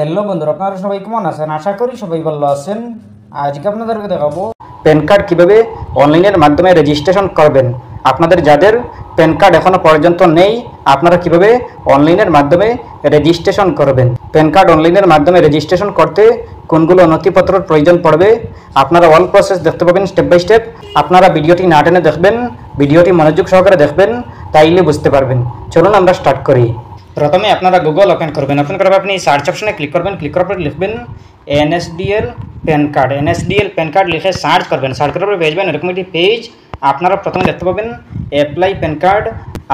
Hello বন্ধুরা, আপনারা সবাই কেমন আছেন? আশা করি সবাই ভালো আছেন। আজকে আপনাদেরকে দেখাবো প্যান কার্ড কিভাবে অনলাইনের মাধ্যমে রেজিস্ট্রেশন করবেন। আপনাদের যাদের প্যান কার্ড এখনো পর্যন্ত নেই, আপনারা কিভাবে অনলাইনের মাধ্যমে রেজিস্ট্রেশন করবেন। প্যান কার্ড অনলাইনের মাধ্যমে রেজিস্ট্রেশন করতে কোনগুলো নথিপত্রের প্রয়োজন পড়বে, আপনারা অল প্রসেস দেখতে পাবেন স্টেপ বাই স্টেপ। আপনারা ভিডিওটি না টেনে দেখবেন, ভিডিওটি মনোযোগ সহকারে দেখবেন, তাইলে বুঝতে পারবেন। চলুন আমরা স্টার্ট করি। প্রথমে আপনারা গুগল ওপেন করবেন। ওপেন করার পর আপনি সার্চ অপশনে ক্লিক করবেন। ক্লিক করার পর লিখবেন NSDL pan card. NSDL pan card লিখে সার্চ করবেন। সার্চ করার পর পেয়ে যাবেন এরকম একটি পেজ। আপনারা প্রথমে দেখতে পাবেন অ্যাপ্লাই প্যান কার্ড।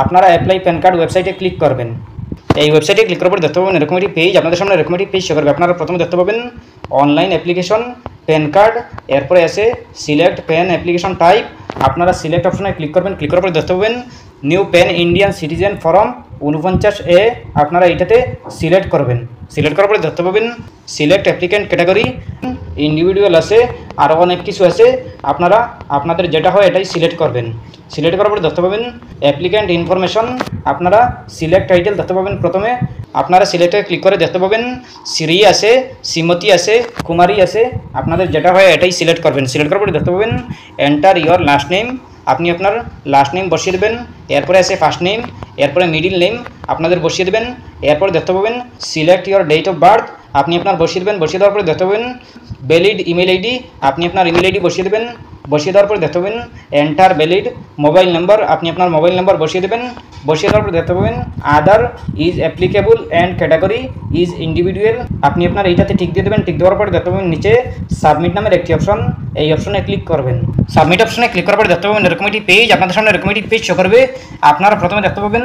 আপনারা অ্যাপ্লাই প্যান কার্ড ওয়েবসাইটে ক্লিক করবেন। এই ওয়েবসাইটে ক্লিক করার পর দেখতে পাবেন এরকম একটি পেজ। আপনাদের সামনে এরকম একটি পেজ শো করবে। আপনারা প্রথমে দেখতে পাবেন অনলাইন অ্যাপ্লিকেশন প্যান কার্ড, এরপরে আছে সিলেক্ট প্যান অ্যাপ্লিকেশন টাইপ। আপনারা সিলেক্ট অপশনে ক্লিক করবেন। ক্লিক করার পর দেখতে পাবেন new pan Indian citizen form 49A। আপনারা এটাতে সিলেক্ট করবেন। সিলেক্ট করার পরে দেখতে পাবেন সিলেক্ট অ্যাপ্লিক্যান্ট ক্যাটাগরি, ইন্ডিভিজুয়াল আছে, আরও অনেক কিছু আছে। আপনারা আপনাদের যেটা হয় এটাই সিলেক্ট করবেন। সিলেক্ট করার পরে দেখতে পাবেন অ্যাপ্লিক্যান্ট ইনফরমেশন। আপনারা সিলেক্ট টাইটেল দেখতে পাবেন। প্রথমে আপনারা সিলেক্টে ক্লিক করে দেখতে পাবেন শ্রী আছে, শ্রীমতী আছে, কুমারী আছে। আপনাদের যেটা হয় এটাই সিলেক্ট করবেন। সিলেক্ট করার পরে দেখতে পাবেন এন্টার ইয়োর লাস্ট নেম। আপনি আপনার লাস্ট নেম বসিয়ে দেবেন। এরপরে আছে ফার্স্ট নেম, এরপরে মিডিল নেম আপনাদের বসিয়ে দেবেন। এরপরে দেখতে পাবেন select your date of birth. আপনি আপনার বসিয়ে দেবেন। বসিয়ে দেওয়ার পরে দেখতে পাবেন ভ্যালিড ইমেল আইডি। আপনি আপনার ইমেল আইডি বসিয়ে দেবেন। বসিয়ে দেওয়ার পরে দেখতে পাবেন এন্টার ভ্যালিড মোবাইল নাম্বার। আপনি আপনার মোবাইল নাম্বার বসিয়ে দেবেন। বসিয়ে দেওয়ার পরে দেখতে পাবেন other is applicable and category is individual. আপনি আপনার এইটাতে টিক দিয়ে দেবেন। টিক দেওয়ার পরে দেখতে পাবেন নিচে সাবমিট নামের একটি অপশন, এই অপশনে ক্লিক করবেন। সাবমিট অপশনে ক্লিক করার পরে দেখতে পাবেন এরকম একটি পেজ। আপনাদের সামনে এরকম একটি পেজ শো করবে। আপনারা প্রথমে দেখতে পাবেন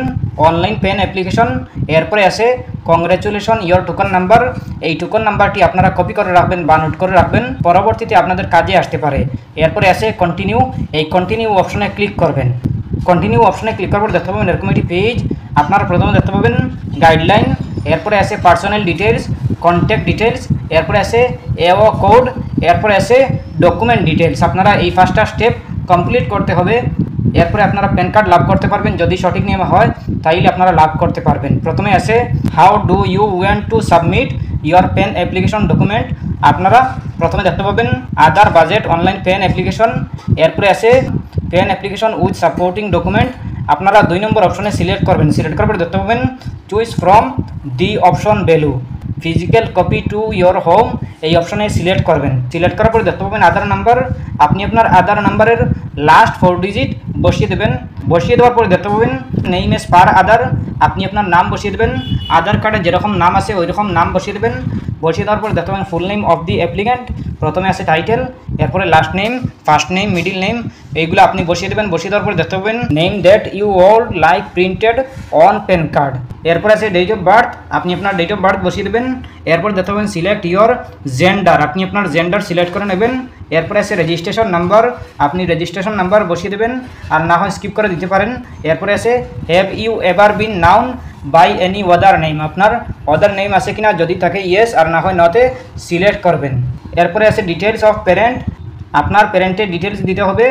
অনলাইন পেন অ্যাপ্লিকেশন, এরপরে আছে কংগ্রেচুলেশন ইয়োর টোকন নাম্বার। এই টোকন নাম্বারটি আপনারা কপি করে রাখবেন বা নোট করে রাখবেন, পরবর্তীতে আপনাদের কাজে আসতে পারে। এরপরে আছে কন্টিনিউ। এই কন্টিনিউ অপশনে ক্লিক করবেন। কন্টিনিউ অপশনে ক্লিক করার পর দেখতে পাবেন এরকম একটি পেজ। আপনারা প্রথমে দেখতে পাবেন গাইডলাইন, এরপরে আছে পার্সোনাল ডিটেলস, কন্ট্যাক্ট ডিটেলস, এরপরে আছে এও কোড, এরপরে আছে ডকুমেন্ট ডিটেলস। আপনারা এই ফার্স্টটা স্টেপ কমপ্লিট করতে হবে। এরপরে আপনারা প্যান কার্ড লাভ করতে পারবেন। যদি সঠিক নিয়মে হয় তাইলে আপনারা লাভ করতে পারবেন। প্রথমে আছে how do you want to submit your PAN application document. আপনারা প্রথমে দেখতে পাবেন Aadhaar based online PAN application, এরপরে আছে PAN application with supporting document. আপনারা 2 নম্বর অপশনে সিলেক্ট করবেন। সিলেক্ট করার পরে দেখতে পাবেন choose from the option value physical copy to your home. এই অপশনে সিলেক্ট করবেন। সিলেক্ট করার পরে দেখতে পাবেন আধার নাম্বার। আপনি আপনার আধার নাম্বারের লাস্ট 4 ডিজিট বসিয়ে দেবেন। বসিয়ে দেওয়ার পরে দেখতে পাবেন নেম এস পার আধার। আপনি আপনার নাম বসিয়ে দেবেন। আধার কার্ডে যেরকম নাম আছে ওই রকম নাম বসিয়ে দেবেন। বসিয়ে দেওয়ার পরে দেখতে পাবেন full name of the applicant. প্রথমে আছে টাইটেল, এরপরে last name, first name, middle name, এইগুলো আপনি বসিয়ে দেবেন। বসিয়ে দেওয়ার পরে দেখতে পাবেন name that you would like printed on PAN card. এরপরে আছে ডেট অফ বার্থ। আপনি আপনার ডেট অফ বার্থ বসিয়ে দেবেন। এরপর দেখতে পাবেন সিলেক্ট ইয়োর জেন্ডার। আপনি আপনার জেন্ডার সিলেক্ট করে নেবেন। এরপরে আছে রেজিস্ট্রেশন নাম্বার। আপনি রেজিস্ট্রেশন নাম্বার বসিয়ে দেবেন, আর না হয় স্কিপ করে দিতে পারেন। এরপরে আছে have you ever been known by any other name. আপনার আদার নেম আছে কিনা, যদি থাকে ইয়েস, আর না হয় নতে সিলেক্ট করবেন। এরপরে আছে ডিটেলস অফ প্যারেন্ট। আপনার প্যারেন্টের ডিটেলস দিতে হবে।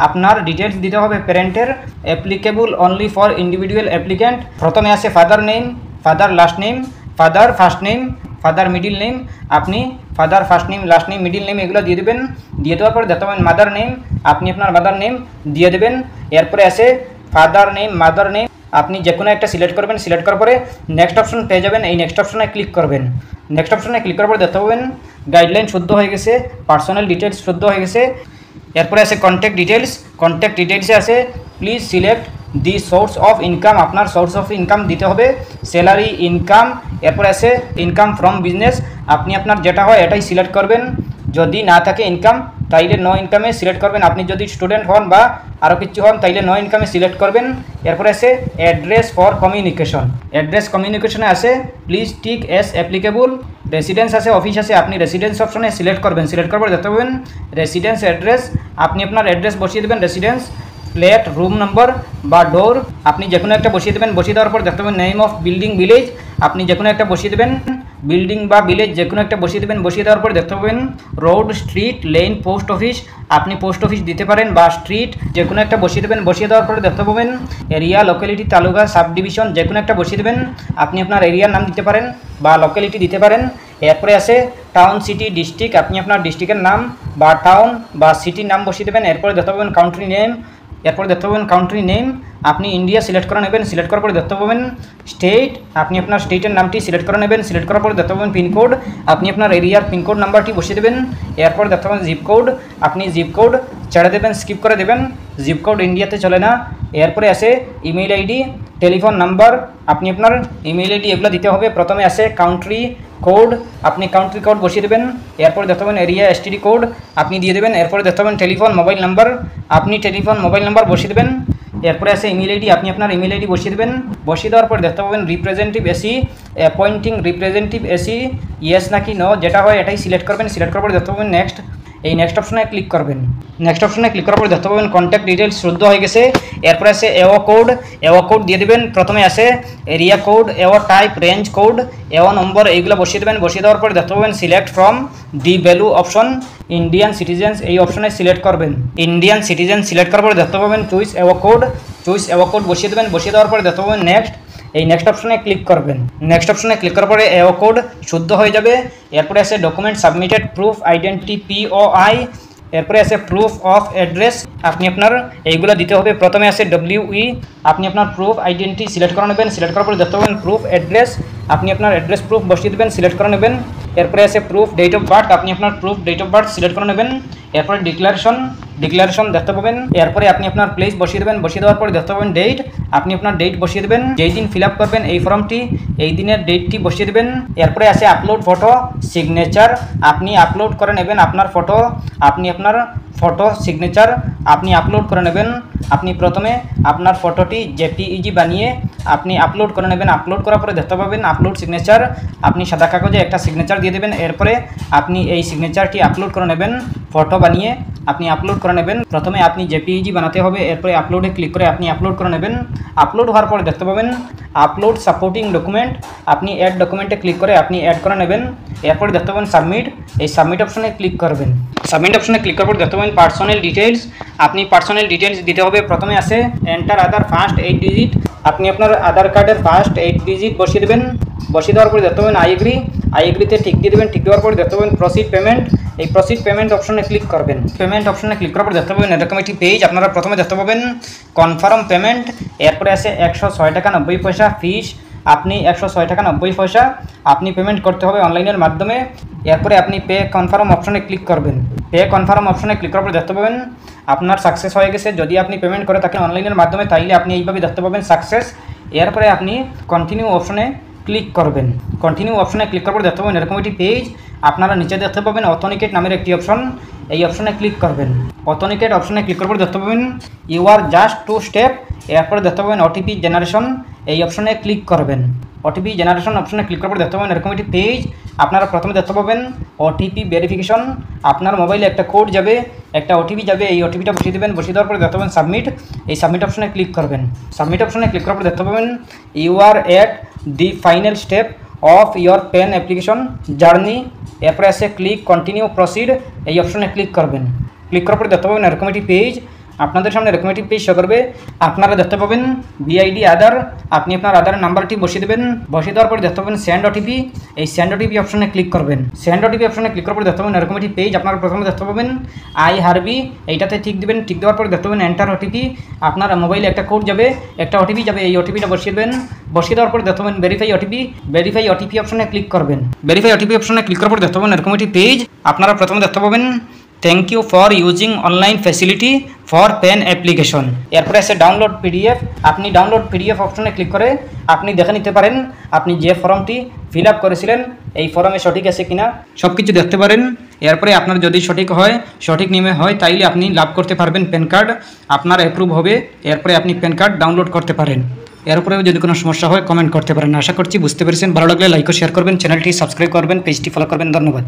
আপনার ডিটেলস দিতে হবে প্যারেন্টের, applicable only for individual applicant. প্রথমে আছে father name, father last name, father first name, father middle name. আপনি father first name, last name, middle name এগুলো দিয়ে দেবেন। দিয়ে দেওয়ার পর দেখতে পাবেন মাদার নেম। আপনি আপনার মাদার নেম দিয়ে দেবেন। এরপরে আছে ফাদার নেম, মাদার নেম। আপনি যে কোনো একটা সিলেক্ট করবেন। সিলেক্ট করার পরে নেক্সট অপশন পেয়ে যাবেন। এই নেক্সট অপশনে ক্লিক করবেন। নেক্সট অপশনে ক্লিক করার পরে দেখতে পাবেন গাইডলাইন শুদ্ধ হয়ে গেছে, পার্সোনাল ডিটেলস শুদ্ধ হয়ে গেছে। এরপরে আছে কন্ট্যাক্ট ডিটেলস। কন্ট্যাক্ট ডিটেলসে আছে please select the source of income. আপনার সোর্স অফ ইনকাম দিতে হবে, স্যালারি, ইনকাম। এরপরে আছে ইনকাম ফ্রম বিজনেস। আপনি আপনার যেটা হয় এটাই সিলেক্ট করবেন। যদি না থাকে ইনকাম তাইলে নো ইনকামে সিলেক্ট করবেন। আপনি যদি স্টুডেন্ট হন বা আরও কিছু হন তাইলে নো ইনকামে সিলেক্ট করবেন। এরপরে আছে অ্যাড্রেস ফর কমিউনিকেশন। অ্যাড্রেস কমিউনিকেশনে আছে please tick S applicable. Residence আছে, অফিস আছে, আপনি রেসিডেন্স অপশনে সিলেক্ট করবেন। সিলেক্ট করার পর দেখতে পাবেন রেসিডেন্স অ্যাড্রেস। আপনি আপনার অ্যাড্রেস বসিয়ে দেবেন। রেসিডেন্স, ফ্ল্যাট, রুম নম্বর বা ডোর আপনি যে কোনো একটা বসিয়ে দেবেন। বসিয়ে দেওয়ার পর দেখতে পাবেন নেম অফ বিল্ডিং, ভিলেজ। আপনি যে কোনো একটা বসিয়ে দেবেন। বিল্ডিং বা ভিলেজ যে কোনো একটা বসিয়ে দেবেন। বসিয়ে দেওয়ার পরে দেখতে পাবেন road, street, lane, post office. আপনি পোস্ট অফিস দিতে পারেন বা স্ট্রিট যে কোনো একটা বসিয়ে দেবেন। বসিয়ে দেওয়ার পরে দেখতে পাবেন area, locality, taluka, sub division যে কোনো একটা বসিয়ে দেবেন। আপনি আপনার এরিয়ার নাম দিতে পারেন বা লোকালিটি দিতে পারেন। এরপরে আছে টাউন, সিটি, ডিস্ট্রিক্ট। আপনি আপনার ডিস্ট্রিক্টের নাম বা টাউন বা সিটির নাম বসিয়ে দেবেন। এরপরে দেখতে পাবেন কান্ট্রি নেম, এরপরে দেখতে পাবেন কান্ট্রি নেম। আপনি ইন্ডিয়া সিলেক্ট করে নেবেন। সিলেক্ট করার পরে দেখতে পাবেন স্টেট, আপনি আপনার স্টেটের নামটি সিলেক্ট করে নেবেন। সিলেক্ট করার পরে দেখতে পাবেন পিনকোড, আপনি আপনার এরিয়ার পিনকোড নাম্বারটি বসিয়ে দেবেন। এরপর দেখতে পাবেন জিপ কোড, আপনি জিপ কোড ছেড়ে দেবেন, স্কিপ করে দেবেন, জিপ কোড ইন্ডিয়াতে চলে না। এরপরে আছে ইমেইল আইডি, টেলিফোন নাম্বার, আপনি আপনার ইমেইল আইডি এগুলো দিতে হবে। প্রথমে আছে কান্ট্রি কোড, আপনি কান্ট্রি কোড বসিয়ে দেবেন। এরপর দেখতে পাবেন এরিয়া এসটিডি কোড আপনি দিয়ে দেবেন। এরপরে দেখতে পাবেন টেলিফোন মোবাইল নাম্বার, আপনি টেলিফোন মোবাইল নাম্বার বসিয়ে দেবেন। এরপরে আছে ইমেল আইডি, আপনি আপনার ইমেল আইডি বসিয়ে দেবেন। বসিয়ে দেওয়ার পর দেখতে পাবেন representative AC, appointing representative AC yes নাকি নো, যেটা হয় এটাই সিলেক্ট করবেন। সিলেক্ট করার পর দেখতে পাবেন নেক্সট, এই নেক্সট অপশনে ক্লিক করবেন। নেক্সট অপশনে ক্লিক করার পর দেখতে পাবেন কন্ট্যাক্ট ডিটেলস শুদ্ধ হয়ে গেছে। এরপরে আছে এও কোড দিয়ে দেবেন। প্রথমে আছে এরিয়া কোড, এও টাইপ, রেঞ্জ কোড, এও নম্বর, এইগুলো বসিয়ে দেবেন। বসিয়ে দেওয়ার পর দেখতে পাবেন select from the value option, Indian citizens এই অপশনে সিলেক্ট করবেন। ইন্ডিয়ান সিটিজেন সিলেক্ট করার পর দেখতে পাবেন চুইস এও কোড বসিয়ে দেবেন। বসিয়ে দেওয়ার পরে দেখতে পাবেন নেক্সট, এই নেক্সট অপশনে ক্লিক করবেন। নেক্সট অপশনে ক্লিক করার পরে এও কোড শুদ্ধ হয়ে যাবে। এরপরে আছে document submitted, proof identity POI, এরপরে আছে প্রুফ অফ অ্যাড্রেস, আপনি আপনার এইগুলো দিতে হবে। প্রথমে আছে WE, আপনি আপনার প্রুফ আইডেন্টিটি সিলেক্ট করে নেবেন। সিলেক্ট করার পরে দেখতে পাবেন প্রুফ অ্যাড্রেস, আপনি আপনার অ্যাড্রেস প্রুফ বসিয়ে দেবেন, সিলেক্ট করে নেবেন। এরপরে আছে প্রুফ ডেট অফ বার্থ, আপনি আপনার proof date of birth select করে নেবেন। এরপরে ডিক্লারেশন দেখতে পাবেন। এরপরে আপনি আপনার প্লেস বসিয়ে দেবেন। বসিয়ে দেওয়ার পরে দেখতে পাবেন ডেট, আপনি আপনার ডেট বসিয়ে দেবেন। যেই দিন ফিল আপ করবেন এই ফর্মটি, এই দিনের ডেটটি বসিয়ে দেবেন। এরপরে আছে আপলোড ফটো সিগনেচার, আপনি আপলোড করে নেবেন আপনার ফটো, আপনি আপনার ফটো সিগনেচার আপনি আপলোড করে নেবেন। আপনি প্রথমে আপনার ফটোটি JPEG বানিয়ে আপনি আপলোড করে নেবেন। আপলোড করার পরে দেখতে পাবেন আপলোড সিগনেচার, আপনি সাদা কাগজে একটা সিগনেচার দিয়ে দেবেন। এরপরে আপনি এই সিগনেচারটি আপলোড করে নেবেন, ফটো বানিয়ে আপনি আপলোড করে নেবেন। প্রথমে আপনি JPEG বানাতে হবে, এরপরে আপলোডে ক্লিক করে আপনি আপলোড করে নেবেন। আপলোড হওয়ার পরে দেখতে পাবেন আপলোড সাপোর্টিং ডকুমেন্ট, আপনি অ্যাড ডকুমেন্টে ক্লিক করে আপনি অ্যাড করে নেবেন। এরপরে দেখতে পাবেন সাবমিট, এই সাবমিট অপশনে ক্লিক করবেন। সাবমিট অপশনে ক্লিক করার পর দেখতে পাবেন পার্সোনাল ডিটেলস, আপনি পার্সোনাল ডিটেলস দিতে হবে। প্রথমে আছে এন্টার আধার ফার্স্ট 8 ডিজিট, আপনি আপনার আধার কার্ডের ফার্স্ট 8 ডিজিট বসিয়ে দেবেন। বসিয়ে দেওয়ার পরে দেখতে পাবেন আই এগ্রিতে টিক দিয়ে দেবেন। টিক দেওয়ার পরে দেখতে পাবেন প্রসিড পেমেন্ট, এই প্রসিড পেমেন্ট অপশনে ক্লিক করবেন। পেমেন্ট অপশনে ক্লিক করার পর দেখতে পাবেন এরকম একটি পেজ। আপনারা প্রথমে দেখতে পাবেন কনফার্ম পেমেন্ট, এরপরে আছে 106 টাকা 90 পয়সা ফিস, আপনি 106 টাকা 90 পয়সা আপনি পেমেন্ট করতে হবে অনলাইনের মাধ্যমে। এরপরে আপনি পে কনফার্ম অপশনে ক্লিক করবেন। পে কনফার্ম অপশনে ক্লিক করার পর দেখতে পাবেন আপনার সাকসেস হয়ে গেছে। যদি আপনি পেমেন্ট করে থাকেন অনলাইনের মাধ্যমে তাইলে আপনি এইভাবে দেখতে পাবেন সাকসেস। এরপরে আপনি কন্টিনিউ অপশনে ক্লিক করবেন। কন্টিনিউ অপশনে ক্লিক করার পর দেখতে পাবেন এরকম একটি পেজ। আপনারা নিচে দেখতে পাবেন অথেন্টিকেট নামের একটি অপশন, এই অপশনে ক্লিক করবেন। অথেন্টিকেট অপশনে ক্লিক করার পর দেখতে পাবেন ইউ আর জাস্ট 2 স্টেপ, এরপরে দেখতে পাবেন OTP জেনারেশন, এই অপশনে ক্লিক করবেন। OTP জেনারেশন অপশনে ক্লিক করার পর দেখতে পাবেন এরকম একটি পেজ। আপনারা প্রথমে দেখতে পাবেন OTP ভেরিফিকেশন, আপনার মোবাইলে একটা কোড যাবে, একটা OTP যাবে, এই OTPটা বসিয়ে দেবেন। বসিয়ে দেওয়ার পরে দেখতে পাবেন সাবমিট, এই সাবমিট অপশনে ক্লিক করবেন। সাবমিট অপশনে ক্লিক করার পর দেখতে পাবেন you are at the final step of your PAN application journey, এরপরে আছে ক্লিক কন্টিনিউ প্রসিড, এই অপশনে ক্লিক করবেন। ক্লিক করার পরে দেখতে পাবেন এরকম একটি পেজ। আপনাদের সামনে এরকম একটি পেজ শো করবে। আপনারা দেখতে পাবেন BID আধার, আপনি আপনার আধার নাম্বারটি বসিয়ে দেবেন। বসিয়ে দেওয়ার পরে দেখতে পাবেন সেন্ড OTP, এই সেন্ড OTP অপশনে ক্লিক করবেন। সেন্ড OTP অপশনে ক্লিক করার পরে দেখতে পাবেন এরকম একটি পেজ। আপনারা প্রথমে দেখতে পাবেন আই হারবি, এইটাতে ঠিক দিবেন। ঠিক দেওয়ার পরে দেখতে পাবেন এন্টার OTP, আপনার মোবাইলে একটা কোড যাবে, একটা OTP যাবে, এই OTPটা বসিয়ে দেবেন। বসিয়ে দেওয়ার পরে দেখতে পাবেন ভেরিফাই OTP অপশনে ক্লিক করবেন। ভেরিফাই OTP অপশনে ক্লিক করার পরে দেখতে পাবেন এরকম একটি পেজ। আপনারা প্রথমে দেখতে পাবেন thank you for using online facility for PAN application, এরপরে আছে ডাউনলোড PDF, আপনি ডাউনলোড PDF অপশনে ক্লিক করে আপনি দেখে নিতে পারেন আপনি যে ফর্মটি ফিল আপ করেছিলেন এই ফর্মে সঠিক আছে কিনা, সব কিছু দেখতে পারেন। এরপরে আপনার যদি সঠিক নিয়মে হয় তাইলে আপনি লাভ করতে পারবেন প্যান কার্ড, আপনার অ্যাপ্রুভ হবে। এরপরে আপনি প্যান কার্ড ডাউনলোড করতে পারেন। এরপরেও যদি কোনো সমস্যা হয় কমেন্ট করতে পারেন। আশা করছি বুঝতে পেরেছেন। ভালো লাগলে লাইক ও শেয়ার করবেন, চ্যানেলটি সাবস্ক্রাইব করবেন, পেজটি ফলো করবেন। ধন্যবাদ।